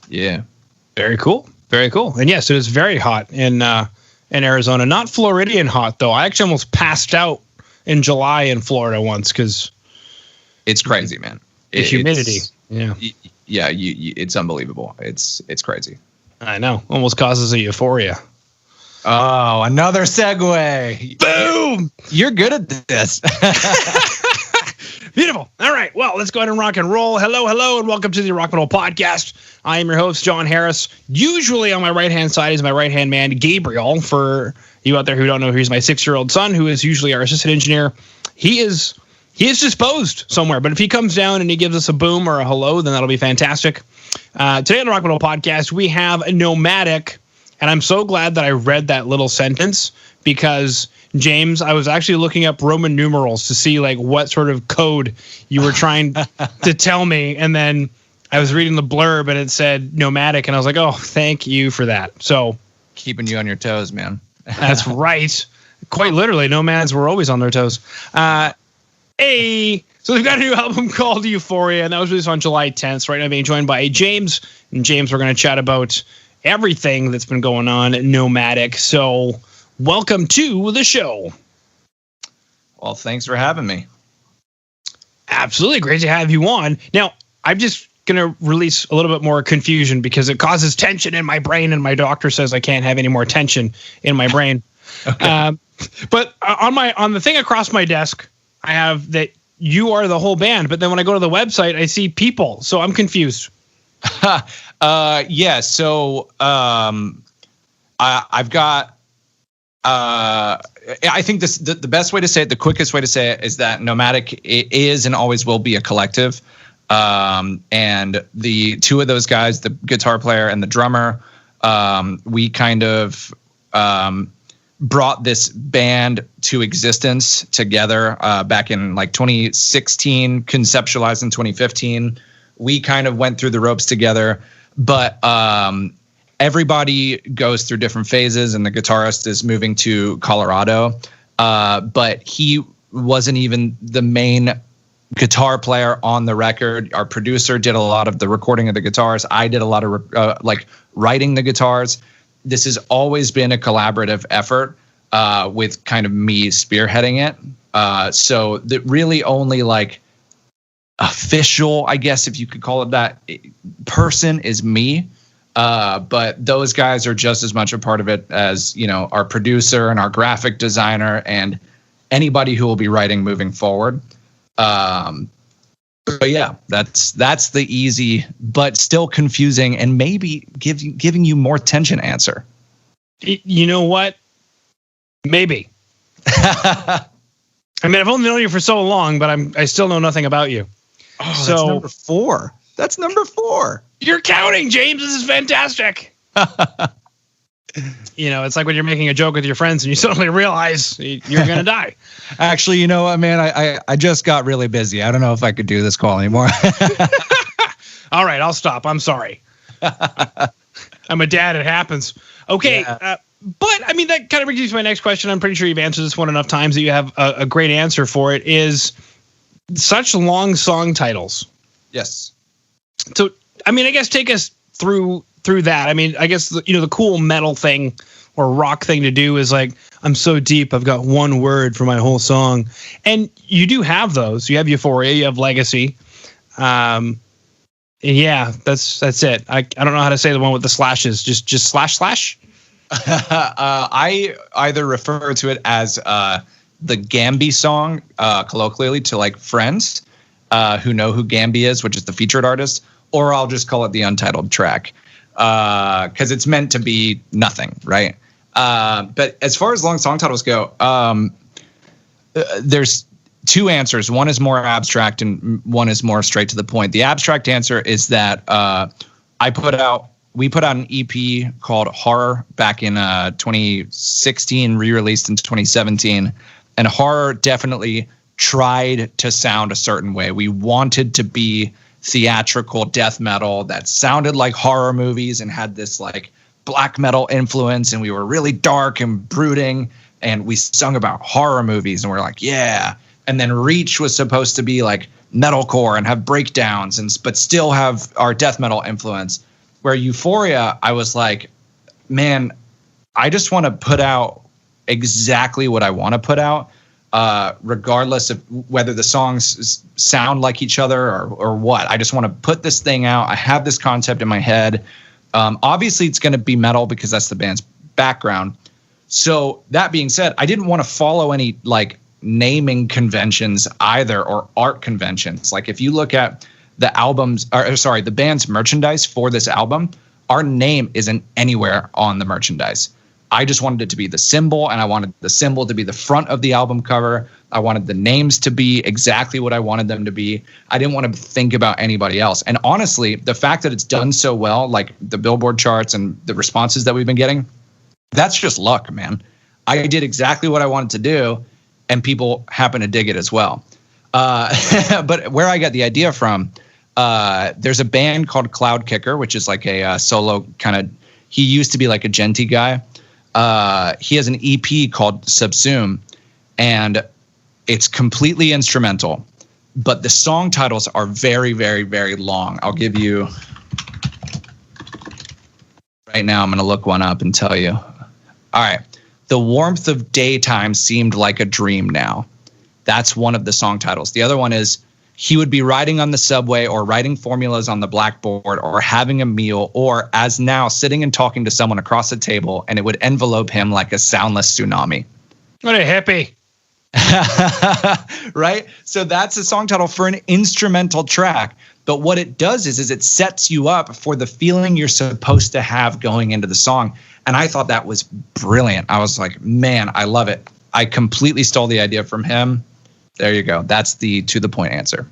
Yeah. Very cool. Very cool. And yes, it is very hot in Arizona. Not Floridian hot, though. I actually almost passed out in July in Florida once because it's crazy, man. The humidity. Yeah. Yeah. It's unbelievable. It's crazy. I know. Almost causes a euphoria. Oh, another segue. Boom. You're good at this. Beautiful. All right. Well, let's go ahead and rock and roll. Hello, and welcome to the Rock and Roll Podcast. I am your host, John Harris. Usually on my right-hand side is my right-hand man, Gabriel. For you out there who don't know, he's my 6-year-old son, who is usually our assistant engineer. He is disposed somewhere, but if he comes down and he gives us a boom or a hello, then that'll be fantastic. Today on the Rock and Roll Podcast, we have Nomvdic, and I'm so glad that I read that little sentence because, James, I was actually looking up Roman numerals to see like what sort of code you were trying to tell me, and then I was reading the blurb and it said Nomvdic, and I was like, oh, thank you for that. So keeping you on your toes, man. That's right. Quite literally, nomads were always on their toes. So they've got a new album called Euphoria, and that was released on July 10th. So right now I'm being joined by James, and James, we're going to chat about everything that's been going on at Nomvdic. So welcome to the show. Well, thanks for having me. Absolutely. Great to have you on. Now, I'm just going to release a little bit more confusion because it causes tension in my brain, and my doctor says I can't have any more tension in my brain. Okay. But on the thing across my desk, I have that you are the whole band, but then when I go to the website, I see people. So I'm confused. Yeah. So I've got. I think the best way to say it, the quickest way to say it, is that Nomvdic is and always will be a collective. And the two of those guys, the guitar player and the drummer, we kind of brought this band to existence together back in like 2016, conceptualized in 2015. We kind of went through the ropes together, but everybody goes through different phases, and the guitarist is moving to Colorado. But he wasn't even the main guitar player on the record. Our producer did a lot of the recording of the guitars. I did a lot of writing the guitars. This has always been a collaborative effort with kind of me spearheading it. So the really only like official, I guess if you could call it that, person is me. But those guys are just as much a part of it as, you know, our producer and our graphic designer and anybody who will be writing moving forward. But yeah, that's the easy but still confusing and maybe giving you more tension answer. You know what? Maybe. I mean, I've only known you for so long, but I still know nothing about you. Oh, so that's number 4. That's number 4. You're counting, James. This is fantastic. You know, it's like when you're making a joke with your friends and you suddenly realize you're going to die. Actually, you know what, man? I just got really busy. I don't know if I could do this call anymore. All right, I'll stop. I'm sorry. I'm a dad. It happens. Okay. Yeah. But, I mean, that kind of brings me to my next question. I'm pretty sure you've answered this one enough times that you have a great answer for it, is such long song titles. Yes. So, I mean, I guess take us through that. I mean, I guess, the cool metal thing or rock thing to do is like, I'm so deep, I've got one word for my whole song. And you do have those. You have Euphoria, you have Legacy. And yeah, that's it. I don't know how to say the one with the slashes. Just slash. I either refer to it as the Gamby song, colloquially, to like friends who know who Gamby is, which is the featured artist, or I'll just call it the untitled track because it's meant to be nothing, right? But as far as long song titles go, there's two answers. One is more abstract and one is more straight to the point. The abstract answer is that we put out an EP called Horror back in 2016, re-released in 2017. And Horror definitely tried to sound a certain way. We wanted to be theatrical death metal that sounded like horror movies and had this like black metal influence. And we were really dark and brooding. And we sung about horror movies and we're like, yeah. And then Reach was supposed to be like metalcore and have breakdowns but still have our death metal influence. Where Euphoria, I was like, man, I just want to put out exactly what I want to put out, regardless of whether the songs sound like each other or what. I just want to put this thing out. I have this concept in my head. Obviously, it's going to be metal because that's the band's background. So that being said, I didn't want to follow any like naming conventions either, or art conventions. Like if you look at the the band's merchandise for this album, our name isn't anywhere on the merchandise. I just wanted it to be the symbol, and I wanted the symbol to be the front of the album cover. I wanted the names to be exactly what I wanted them to be. I didn't want to think about anybody else. And honestly, the fact that it's done so well, like the Billboard charts and the responses that we've been getting, that's just luck, man. I did exactly what I wanted to do, and people happen to dig it as well. But where I got the idea from, there's a band called Cloud Kicker, which is like a solo kind of, he used to be like a Genty guy. He has an EP called Subsume, and it's completely instrumental, but the song titles are very, very, very long. I'll give you right now. I'm going to look one up and tell you. All right. The warmth of daytime seemed like a dream now. That's one of the song titles. The other one is he would be riding on the subway or writing formulas on the blackboard or having a meal, or as now sitting and talking to someone across the table, and it would envelope him like a soundless tsunami. What a hippie. Right? So that's a song title for an instrumental track. But what it does is it sets you up for the feeling you're supposed to have going into the song. And I thought that was brilliant. I was like, man, I love it. I completely stole the idea from him. There you go. That's the to the point answer.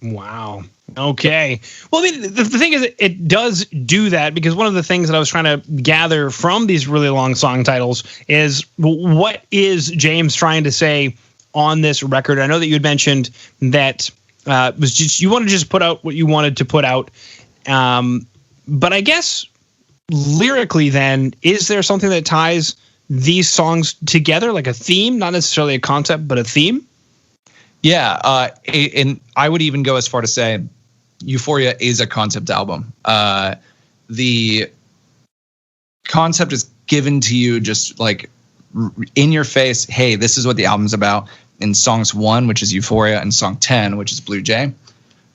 Wow. Okay. Well, I mean, the thing is, it does do that, because one of the things that I was trying to gather from these really long song titles is what is James trying to say on this record? I know that you had mentioned that was just you want to just put out what you wanted to put out, but I guess lyrically, then, is there something that ties these songs together, like a theme, not necessarily a concept, but a theme? Yeah, and I would even go as far to say Euphoria is a concept album. The concept is given to you just like in your face. Hey, this is what the album's about. In songs 1, which is Euphoria, and song 10, which is Blue Jay.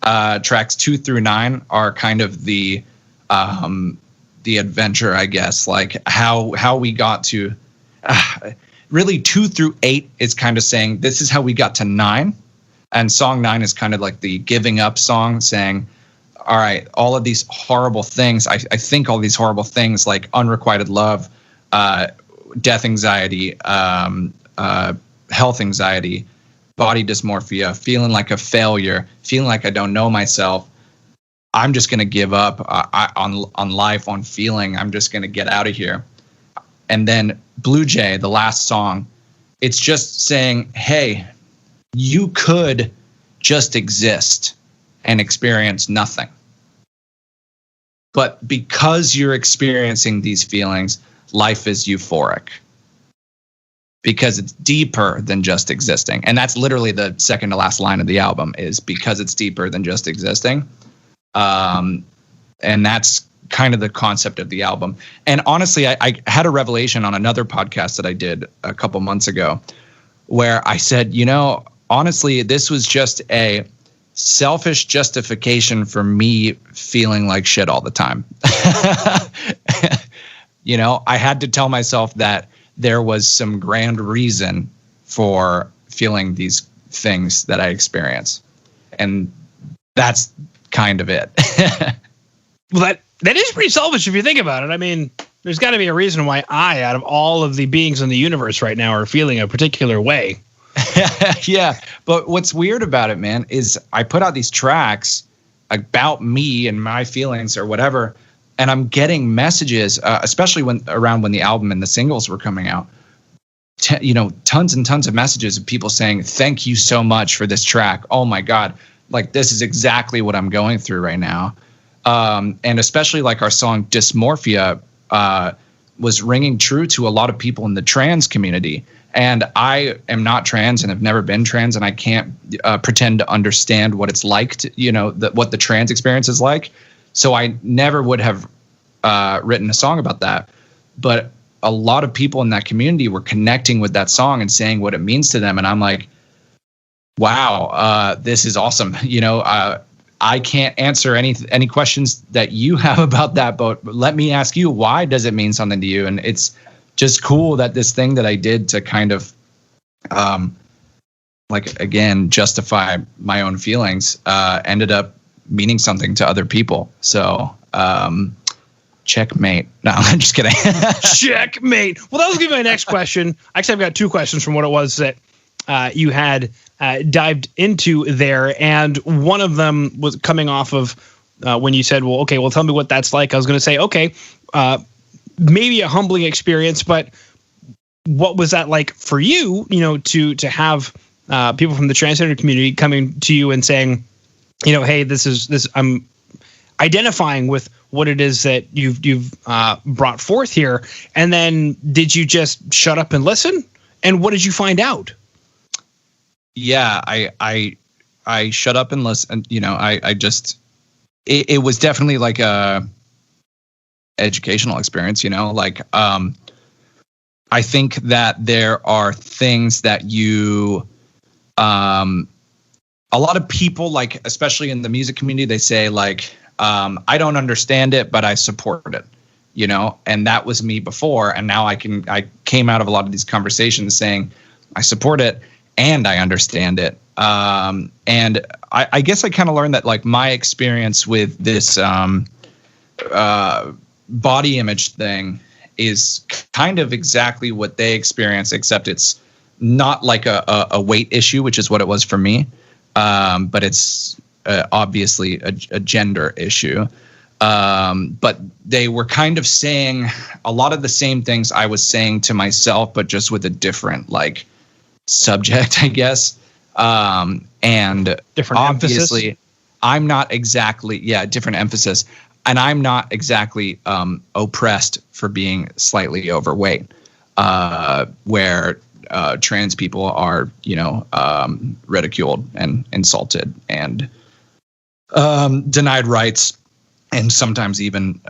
Tracks 2 through 9 are kind of the adventure, I guess, like how we got to. Really 2 through 8 is kind of saying this is how we got to 9, and song 9 is kind of like the giving up song, saying, all right, all of these horrible things, I think all these horrible things like unrequited love, death anxiety, health anxiety, body dysmorphia, feeling like a failure, feeling like I don't know myself. I'm just going to give up on life, on feeling. I'm just going to get out of here. And then Blue Jay, the last song, it's just saying, hey, you could just exist and experience nothing. But because you're experiencing these feelings, life is euphoric. Because it's deeper than just existing. And that's literally the second to last line of the album, is because it's deeper than just existing. And that's kind of the concept of the album. And honestly, I had a revelation on another podcast that I did a couple months ago, where I said, honestly, this was just a selfish justification for me feeling like shit all the time. I had to tell myself that there was some grand reason for feeling these things that I experience. And that's kind of it. Well, that is pretty selfish if you think about it. I mean, there's got to be a reason why out of all of the beings in the universe right now, are feeling a particular way. Yeah. But what's weird about it, man, is I put out these tracks about me and my feelings or whatever, and I'm getting messages, especially when the album and the singles were coming out, tons and tons of messages of people saying, thank you so much for this track. Oh my God. Like, this is exactly what I'm going through right now. And especially like our song Dysmorphia was ringing true to a lot of people in the trans community. And I am not trans and have never been trans, and I can't pretend to understand what it's like to, what the trans experience is like. So I never would have written a song about that, but a lot of people in that community were connecting with that song and saying what it means to them. And I'm like, wow, this is awesome. I can't answer any questions that you have about that, but let me ask you, why does it mean something to you? And it's just cool that this thing that I did to kind of, again, justify my own feelings, ended up meaning something to other people. So, checkmate. No, I'm just kidding. Checkmate. Well, that was going to be my next question. Actually, I've got two questions from what it was that you had dived into there. And one of them was coming off of when you said, well, tell me what that's like. I was going to say, maybe a humbling experience, but what was that like for you, to have people from the transgender community coming to you and saying, hey, this I'm identifying with what it is that you've brought forth here. And then did you just shut up and listen? And what did you find out? Yeah, I shut up and listen. I just, it was definitely like a educational experience, I think that there are things that a lot of people, like, especially in the music community, they say I don't understand it, but I support it, and that was me before. And now I came out of a lot of these conversations saying I support it and I understand it. And I guess I kind of learned that my experience with this body image thing is kind of exactly what they experience, except it's not like a weight issue, which is what it was for me. But it's obviously a gender issue. But they were kind of saying a lot of the same things I was saying to myself, but just with a different subject, I guess. And different obviously emphasis? I'm not exactly, different emphasis. And I'm not exactly oppressed for being slightly overweight, where trans people are, ridiculed and insulted and denied rights and sometimes even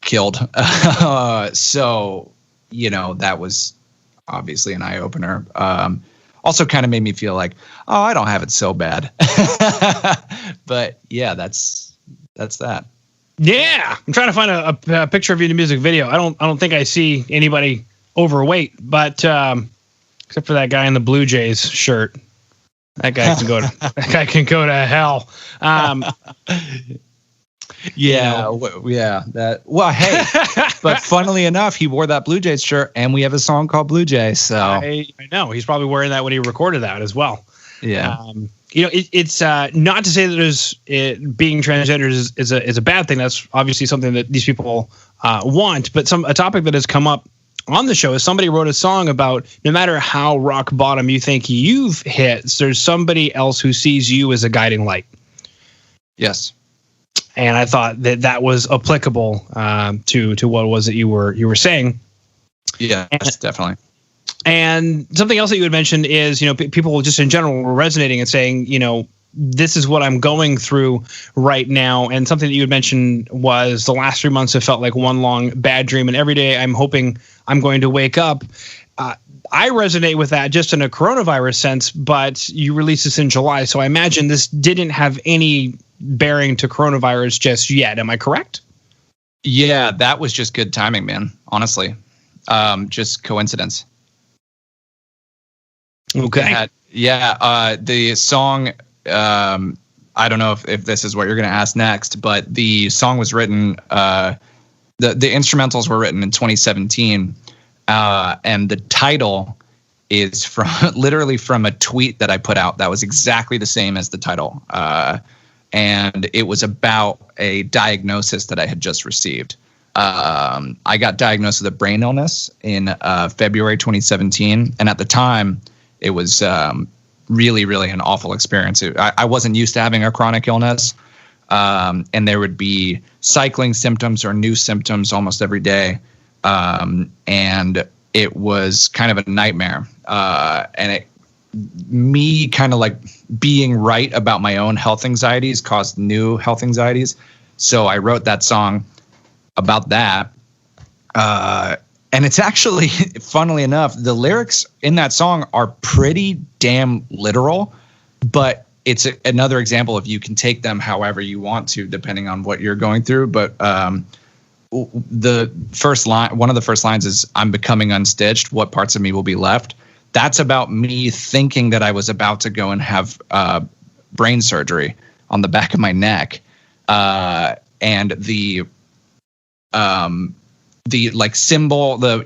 killed. So, that was obviously an eye opener. Also kind of made me feel like, oh, I don't have it so bad. But yeah, that's that. Yeah, I'm trying to find a picture of you in a music video. I don't think I see anybody overweight, but except for that guy in the Blue Jays shirt. That guy can go to hell. Hey, but funnily enough, he wore that Blue Jays shirt, and we have a song called Blue Jays. So I know he's probably wearing that when he recorded that as well. Yeah. It's not to say that being transgender is a bad thing. That's obviously something that these people want. But a topic that has come up on the show is somebody wrote a song about no matter how rock bottom you think you've hit, there's somebody else who sees you as a guiding light. Yes. And I thought that was applicable to what it was that you were saying. Yeah, definitely. And something else that you had mentioned is, people just in general were resonating and saying, this is what I'm going through right now. And something that you had mentioned was the last 3 months have felt like one long bad dream. And every day I'm hoping I'm going to wake up. I resonate with that just in a coronavirus sense, but you released this in July. So I imagine this didn't have any bearing to coronavirus just yet. Am I correct? Yeah, that was just good timing, man. Honestly, just coincidence. Okay. The song, I don't know if this is what you're going to ask next, but the song was written, the instrumentals were written in 2017. And the title is literally from a tweet that I put out that was exactly the same as the title. And it was about a diagnosis that I had just received. I got diagnosed with a brain illness in February 2017. And at the time, it was really, really an awful experience. I wasn't used to having a chronic illness. And there would be cycling symptoms or new symptoms almost every day. And it was kind of a nightmare. And me kind of like being right about my own health anxieties caused new health anxieties. So I wrote that song about that. And it's actually, funnily enough, the lyrics in that song are pretty damn literal, but it's another example of you can take them however you want to, depending on what you're going through. But the first line, one of the first lines is, "I'm becoming unstitched. What parts of me will be left?" That's about me thinking that I was about to go and have brain surgery on the back of my neck. And the like symbol, I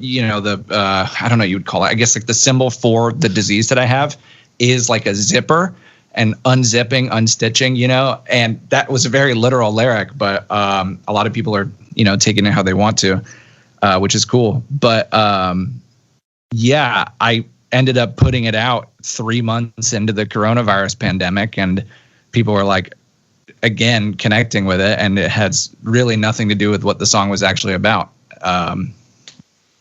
don't know, you would call it, I guess, like the symbol for the disease that I have is like a zipper, and unzipping, unstitching, and that was a very literal lyric, but a lot of people are, taking it how they want to, which is cool. But yeah, I ended up putting it out 3 months into the coronavirus pandemic, and people were like, again, connecting with it, and it has really nothing to do with what the song was actually about.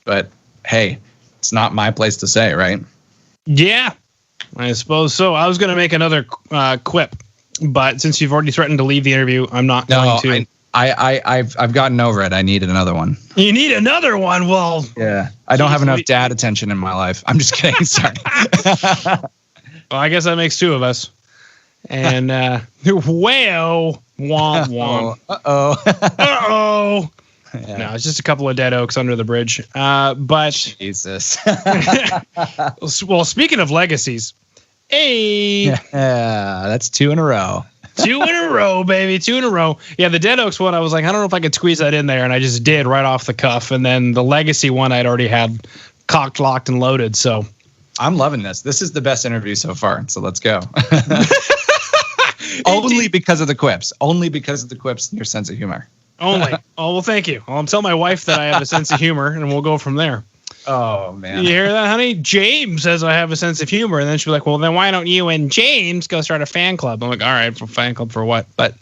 But hey, it's not my place to say, right? Yeah, I suppose so. I was going to make another quip, but since you've already threatened to leave the interview, I'm not going to. I've gotten over it. I needed another one. You need another one? Well, yeah. I don't have enough dad attention in my life. I'm just kidding. Sorry. Well, I guess that makes two of us. And whale, womp womp. Uh-oh. Yeah. No, it's just a couple of dead oaks under the bridge. But Jesus. Well, speaking of legacies, yeah, that's 2 in a row. 2 in a row, baby. 2 in a row. Yeah, the Dead Oaks one, I was like, I don't know if I could squeeze that in there, and I just did right off the cuff. And then the Legacy one, I'd already had cocked, locked, and loaded. So I'm loving this. This is the best interview so far. So let's go. Only because of the quips. Only because of the quips and your sense of humor. Only. Oh, well, thank you. I'll tell my wife that I have a sense of humor, and we'll go from there. Oh, man. You hear that, honey? James says I have a sense of humor. And then she'll be like, well, then why don't you and James go start a fan club? I'm like, all right, for fan club for what? But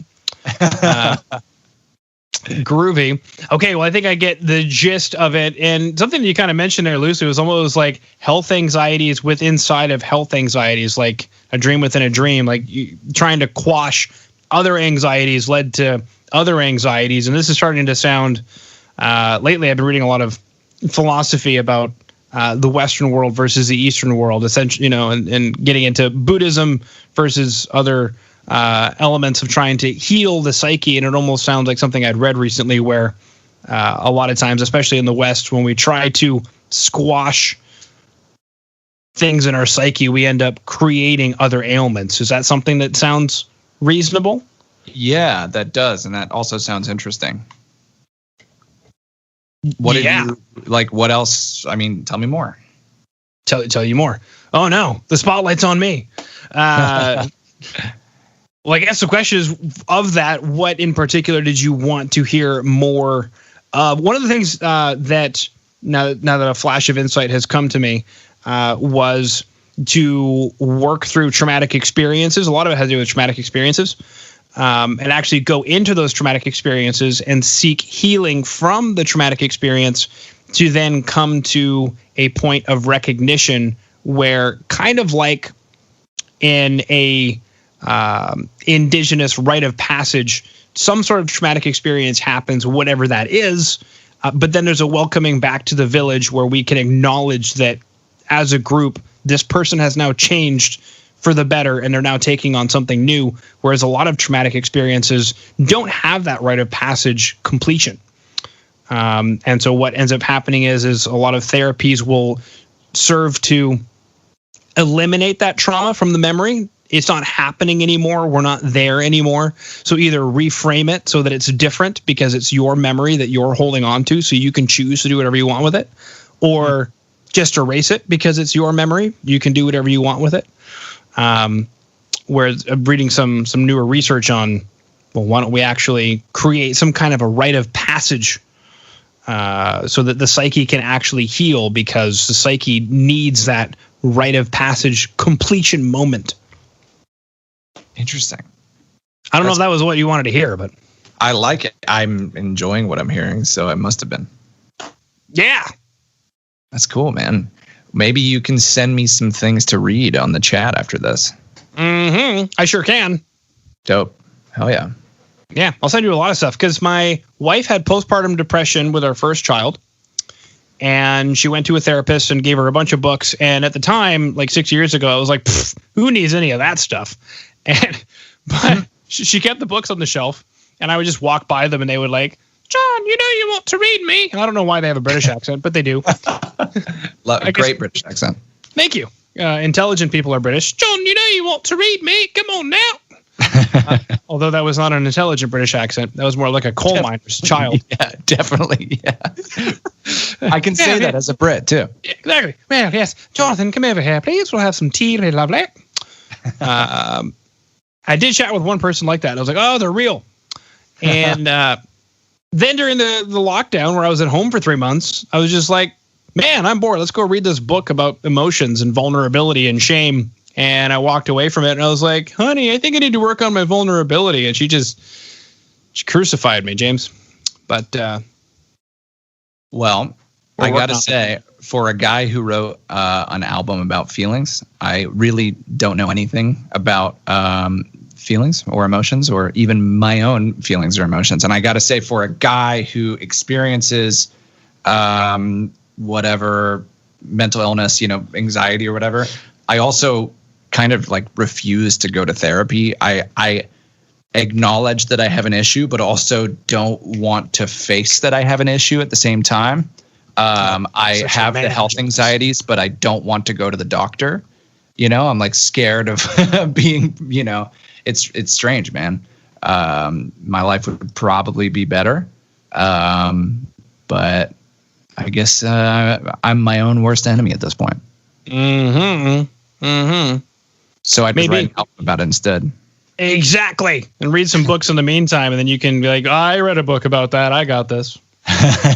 groovy. Okay, well, I think I get the gist of it. And something that you kind of mentioned there, Lucy, was almost like health anxieties with inside of health anxieties, like a dream within a dream, like trying to quash other anxieties led to other anxieties. And this is starting to sound, lately I've been reading a lot of philosophy about the Western world versus the Eastern world, essentially, and getting into Buddhism versus other elements of trying to heal the psyche. And it almost sounds like something I'd read recently where a lot of times, especially in the West, when we try to squash things in our psyche, we end up creating other ailments. Is that something that sounds reasonable? Yeah, that does. And that also sounds interesting. What did you like? What else? I mean, tell me more. Tell you more. Oh no, the spotlight's on me. Well, I guess the question is, of that, what in particular did you want to hear more? One of the things that now that a flash of insight has come to me was to work through traumatic experiences. A lot of it has to do with traumatic experiences. And actually go into those traumatic experiences and seek healing from the traumatic experience to then come to a point of recognition where, kind of like in a indigenous rite of passage, some sort of traumatic experience happens, whatever that is, but then there's a welcoming back to the village where we can acknowledge that as a group, this person has now changed for the better, and they're now taking on something new, whereas a lot of traumatic experiences don't have that rite of passage completion. And so what ends up happening is a lot of therapies will serve to eliminate that trauma from the memory. It's not happening anymore. We're not there anymore. So either reframe it so that it's different because it's your memory that you're holding on to, so you can choose to do whatever you want with it, or just erase it because it's your memory. You can do whatever you want with it. Whereas reading some newer research on, well, why don't we actually create some kind of a rite of passage so that the psyche can actually heal, because the psyche needs that rite of passage completion moment. Interesting. I don't know if that was what you wanted to hear, but I like it. I'm enjoying what I'm hearing, so it must have been. Yeah. That's cool, man. Maybe you can send me some things to read on the chat after this. I sure can. Dope. Hell yeah. Yeah, I'll send you a lot of stuff because my wife had postpartum depression with our first child. And she went to a therapist and gave her a bunch of books. And at the time, like 6 years ago, I was like, who needs any of that stuff? But she kept the books on the shelf. And I would just walk by them and they would like, John, you know you want to read me. And I don't know why they have a British accent, but they do. Great British accent. Thank you. Intelligent people are British. John, you know you want to read me. Come on now. Although that was not an intelligent British accent. That was more like a coal miner's child. Yeah, definitely. Yeah. I can say that as a Brit, too. Exactly. Well, yes. Jonathan, come over here, please. We'll have some tea. Really lovely. I did chat with one person like that. I was like, oh, they're real. And then during the lockdown where I was at home for 3 months, I was just like, man, I'm bored. Let's go read this book about emotions and vulnerability and shame. And I walked away from it and I was like, honey, I think I need to work on my vulnerability. And she crucified me, James. But, well, I got to say, for a guy who wrote an album about feelings, I really don't know anything about feelings or emotions or even my own feelings or emotions. And I got to say, for a guy who experiences whatever mental illness, anxiety or whatever, I also kind of like refuse to go to therapy. I acknowledge that I have an issue, but also don't want to face that I have an issue at the same time. I have the health anxieties, but I don't want to go to the doctor. I'm like scared of being, it's strange, man. My life would probably be better. But I guess I'm my own worst enemy at this point. So I'd be writing about it instead. Exactly. And read some books in the meantime. And then you can be like, I read a book about that. I got this.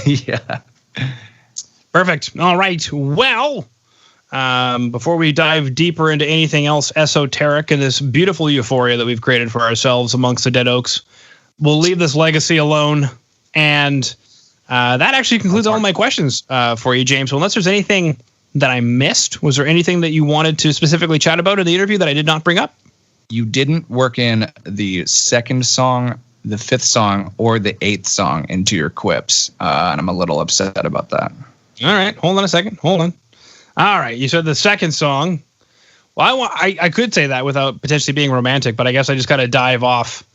Yeah. Perfect. All right. Well, before we dive deeper into anything else esoteric and this beautiful euphoria that we've created for ourselves amongst the dead oaks, we'll leave this legacy alone. And that actually concludes all my questions for you, James. So unless there's anything that I missed, was there anything that you wanted to specifically chat about in the interview that I did not bring up? You didn't work in the second song, the fifth song, or the eighth song into your quips. And I'm a little upset about that. All right. Hold on a second. Hold on. All right. You said the second song. Well, I could say that without potentially being romantic, but I guess I just got to dive off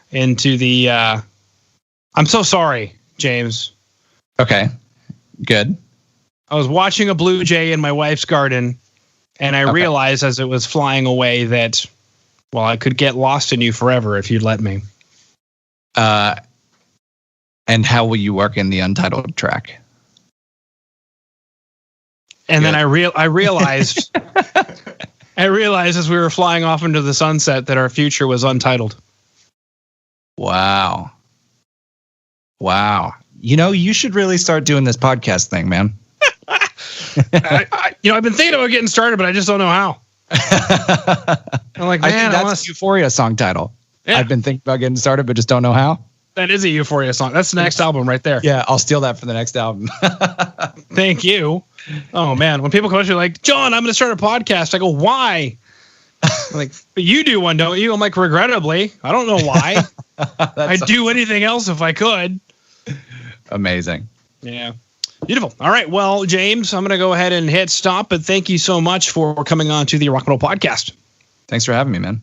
into the I'm so sorry, James. Okay. Good. I was watching a blue jay in my wife's garden, and I realized as it was flying away that, well, I could get lost in you forever if you'd let me. And how will you work in the untitled track? And then I realized as we were flying off into the sunset that our future was untitled. Wow. You should really start doing this podcast thing, man. I've been thinking about getting started, but I just don't know how. I'm like, man, I think that's a Euphoria song title. Yeah. I've been thinking about getting started, but just don't know how. That is a Euphoria song. That's the next album right there. Yeah, I'll steal that for the next album. Thank you. Oh, man. When people come to me like, John, I'm going to start a podcast. I go, why? I'm like, but you do one, don't you? I'm like, regrettably. I don't know why. I'd do anything else if I could. Amazing. Yeah. Beautiful. All right. Well, James, I'm going to go ahead and hit stop, but thank you so much for coming on to the Rock and Roll Podcast. Thanks for having me, man.